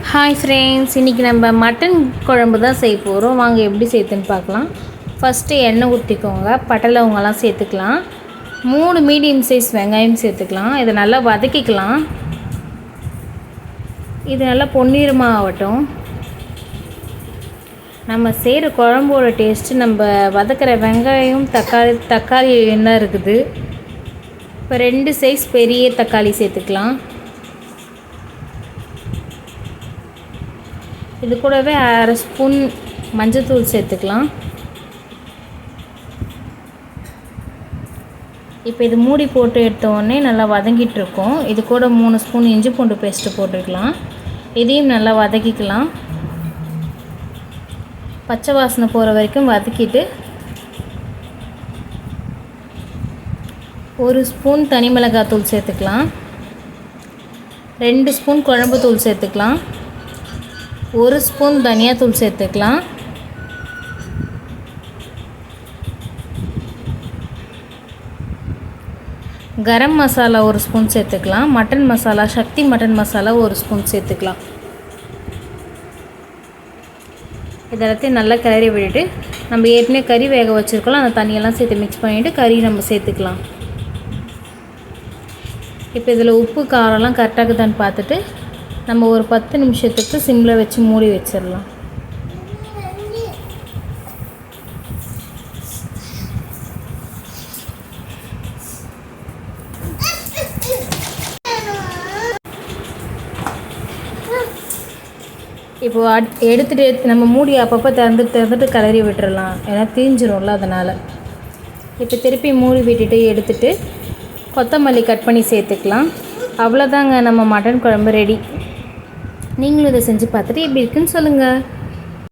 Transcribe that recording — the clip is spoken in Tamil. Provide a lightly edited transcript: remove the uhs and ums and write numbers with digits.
ஹாய் ஃப்ரெண்ட்ஸ், இன்றைக்கி நம்ம மட்டன் குழம்பு தான் செய்ய போகிறோம். வாங்க எப்படி செய்யுதுன்னு பார்க்கலாம். ஃபஸ்ட்டு எண்ணெய் ஊற்றிக்கோங்க. பட்டை லவங்கெல்லாம் சேர்த்துக்கலாம். 3 மீடியம் சைஸ் வெங்காயம் சேர்த்துக்கலாம். இதை நல்லா வதக்கிக்கலாம். இது நல்லா பொன்னிறமாக ஆகட்டும். நம்ம செய்கிற குழம்போட டேஸ்ட்டு நம்ம வதக்கிற வெங்காயம் தக்காளி என்ன இருக்குது. இப்போ 2 சைஸ் பெரிய தக்காளி சேர்த்துக்கலாம். இது கூடவே அரை ஸ்பூன் மஞ்சள்தூள் சேர்த்துக்கலாம். இப்போ இது மூடி போட்டு எடுத்தோடனே நல்லா வதங்கிட்டுருக்கோம். இது கூட 3 ஸ்பூன் இஞ்சி பூண்டு பேஸ்ட்டு போட்டுக்கலாம். இதையும் நல்லா வதக்கிக்கலாம். பச்சை வாசனை போகிற வரைக்கும் வதக்கிட்டு 1 ஸ்பூன் தனி மிளகாத்தூள் சேர்த்துக்கலாம். 2 ஸ்பூன் குழம்பு தூள் சேர்த்துக்கலாம். 1 ஸ்பூன் தனியாத்தூள் சேர்த்துக்கலாம். கரம் மசாலா 1 ஸ்பூன் சேர்த்துக்கலாம். மட்டன் மசாலா, சக்தி மட்டன் மசாலா 1 ஸ்பூன் சேர்த்துக்கலாம். இதெல்லாத்தையும் நல்லா கிளறி விட்டுட்டு நம்ம ஏற்கனவே கறி வேக வச்சுருக்கோம். அந்த தண்ணியெல்லாம் சேர்த்து மிக்ஸ் பண்ணிவிட்டு கறி நம்ம சேர்த்துக்கலாம். இப்போ இதில் உப்பு காரம்லாம் கரெக்டாக இருக்குதான்னு பார்த்துட்டு நம்ம ஒரு 10 நிமிஷத்துக்கு சிம்மில் வச்சு மூடி வச்சிடலாம். இப்போ எடுத்துகிட்டு நம்ம மூடி அப்பப்போ திறந்துட்டு கிளறி விட்டுறலாம். ஏன்னா தீஞ்சிரும்ல, அதனால். இப்போ திருப்பி மூடி விட்டுட்டு எடுத்துகிட்டு கொத்தமல்லி கட் பண்ணி சேர்த்துக்கலாம். அவ்வளோதாங்க, நம்ம மட்டன் குழம்பு ரெடி. நீங்களும் இதை செஞ்சு பார்த்துட்டு எப்படி இருக்குன்னு சொல்லுங்கள்.